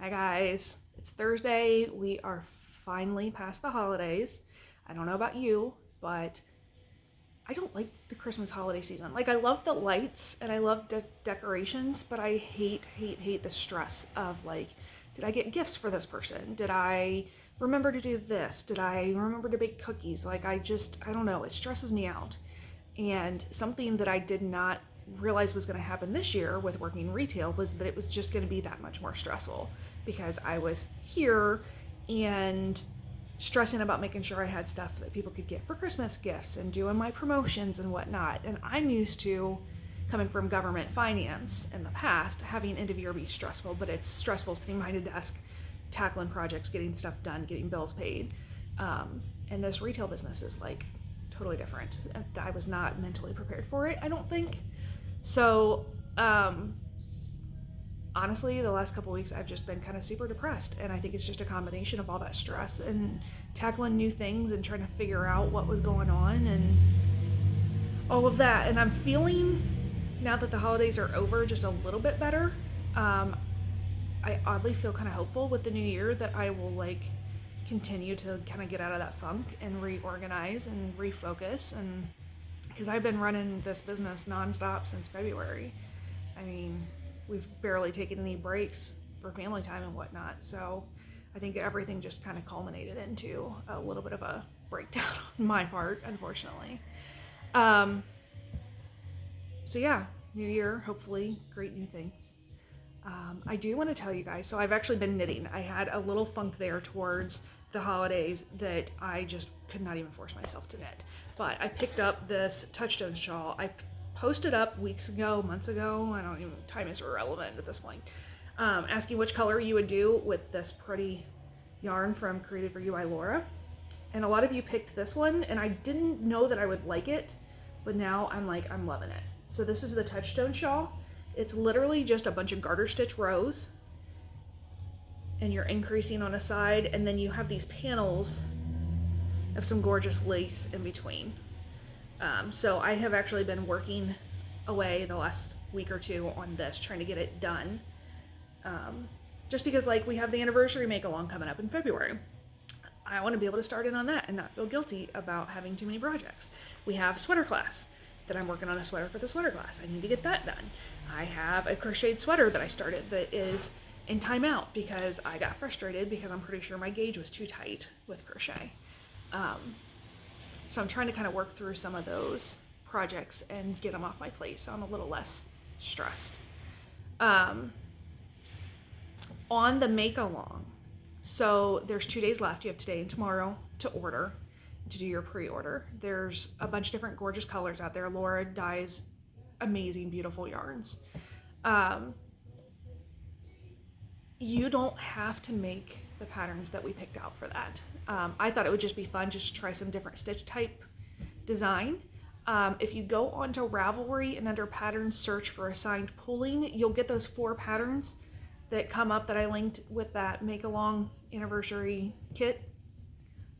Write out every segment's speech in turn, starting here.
Hi guys, it's Thursday. We are finally past the holidays. I don't know about you, but I don't like the Christmas holiday season. Like, I love the lights and I love decorations, but I hate the stress of like, did I get gifts for this person? Did I remember to do this? Did I remember to bake cookies? Like, I don't know. It stresses me out. And something that I did not realize was going to happen this year with working retail was that it was just going to be that much more stressful because I was here and stressing about making sure I had stuff that people could get for Christmas gifts and doing my promotions and whatnot. And I'm used to coming from government finance in the past, having end of year be stressful, but it's stressful sitting behind a desk, tackling projects, getting stuff done, getting bills paid. And this retail business is like totally different. I was not mentally prepared for it, I don't think. So, honestly, the last couple weeks I've just been kind of super depressed, and I think it's just a combination of all that stress and tackling new things and trying to figure out what was going on and all of that. And I'm feeling, now that the holidays are over, just a little bit better. Um, I oddly feel kind of hopeful with the new year that I will like continue to kind of get out of that funk and reorganize and refocus, and because I've been running this business nonstop since February. I mean, we've barely taken any breaks for family time and whatnot. So I think everything just kind of culminated into a little bit of a breakdown on my part, unfortunately. Um, so yeah, new year, hopefully, great new things. I do want to tell you guys, so I've actually been knitting. I had a little funk there towards the holidays that I just could not even force myself to knit. But I picked up this Touchstone shawl. I posted up weeks ago, months ago, I don't even, time is irrelevant at this point, asking which color you would do with this pretty yarn from Created for You by Laura. And a lot of you picked this one, and I didn't know that I would like it, but now I'm like, I'm loving it. So this is the Touchstone shawl. It's literally just a bunch of garter stitch rows, and you're increasing on a side, and then you have these panels of some gorgeous lace in between. So I have actually been working away the last week or two on this, trying to get it done. Just because like we have the anniversary make along coming up in February. I want to be able to start in on that and not feel guilty about having too many projects. We have sweater class that I'm working on, a sweater for the sweater class. I need to get that done. I have a crocheted sweater that I started that is in timeout because I got frustrated because I'm pretty sure my gauge was too tight with crochet. So I'm trying to kind of work through some of those projects and get them off my plate so I'm a little less stressed. On the make along, so there's 2 days left. You have today and tomorrow to order, to do your pre-order. There's a bunch of different gorgeous colors out there. Laura dyes amazing, beautiful yarns. You don't have to make the patterns that we picked out for that. I thought it would just be fun just to try some different stitch type design. If you go onto Ravelry and under patterns search for assigned pooling, you'll get those 4 patterns that come up that I linked with that make along anniversary kit.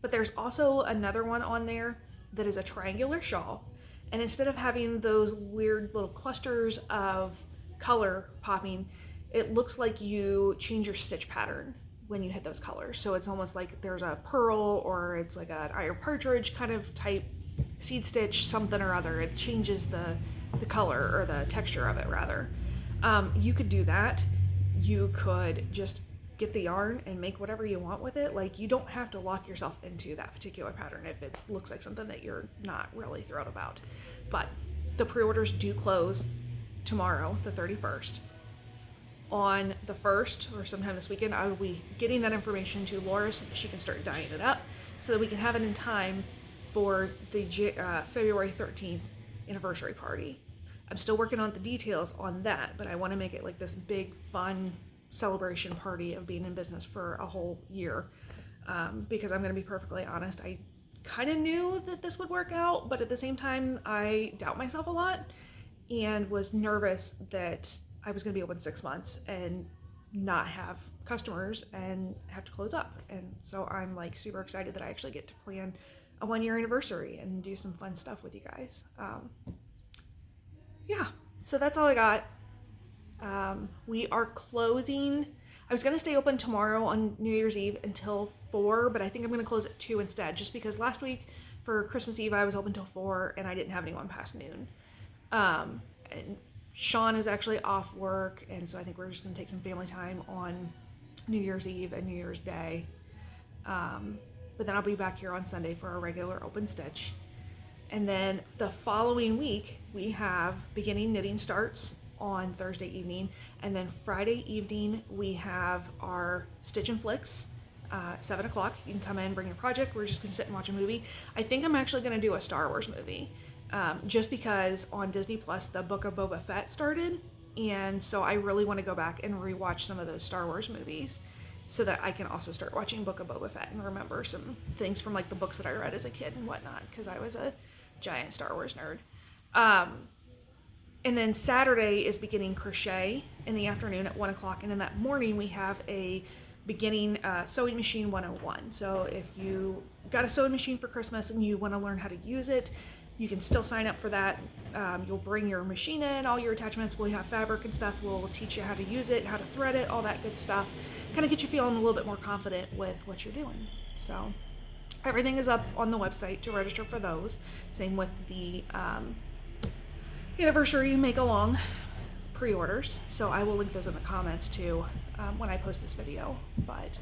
But there's also another one on there that is a triangular shawl, and instead of having those weird little clusters of color popping, it looks like you change your stitch pattern when you hit those colors. So it's almost like there's a pearl, or it's like an iron partridge kind of type seed stitch, something or other. It changes the color, or the texture of it rather. You could do that. You could just get the yarn and make whatever you want with it. Like, you don't have to lock yourself into that particular pattern if it looks like something that you're not really thrilled about. But the pre-orders do close tomorrow, the 31st. On the 1st, or sometime this weekend, I will be getting that information to Laura so that she can start dyeing it up so that we can have it in time for the February 13th anniversary party. I'm still working on the details on that, but I want to make it like this big, fun celebration party of being in business for a whole year. Because I'm going to be perfectly honest, I kind of knew that this would work out, but at the same time, I doubt myself a lot and was nervous that I was going to be open 6 months and not have customers and have to close up. And so I'm like super excited that I actually get to plan a 1-year anniversary and do some fun stuff with you guys. Yeah, so that's all I got. We are closing. I was gonna stay open tomorrow on New Year's Eve until 4, but I think I'm gonna close at 2 instead, just because last week for Christmas Eve I was open till 4 and I didn't have anyone past noon. And Sean is actually off work, and so I think we're just gonna take some family time on New Year's Eve and New Year's Day. But then I'll be back here on Sunday for a regular open stitch. And then the following week, we have beginning knitting starts on Thursday evening. And then Friday evening, we have our Stitch and Flix, 7 o'clock. You can come in, bring your project. We're just gonna sit and watch a movie. I think I'm actually gonna do a Star Wars movie, just because on Disney Plus, the Book of Boba Fett started. And so I really wanna go back and rewatch some of those Star Wars movies, so that I can also start watching Book of Boba Fett and remember some things from like the books that I read as a kid and whatnot, because I was a giant Star Wars nerd. And then Saturday is beginning crochet in the afternoon at 1 o'clock, and in that morning we have a beginning sewing machine 101. So if you got a sewing machine for Christmas and you want to learn how to use it, you can still sign up for that. You'll bring your machine in, all your attachments, we'll have fabric and stuff, we'll teach you how to use it, how to thread it, all that good stuff. Kind of get you feeling a little bit more confident with what you're doing. So everything is up on the website to register for those. Same with the anniversary make-along pre-orders. So I will link those in the comments too when I post this video. But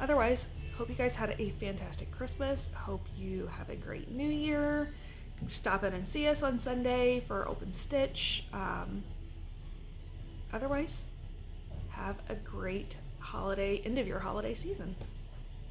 otherwise, hope you guys had a fantastic Christmas. Hope you have a great New Year. Stop in and see us on Sunday for open stitch. Otherwise, have a great holiday, end of your holiday season.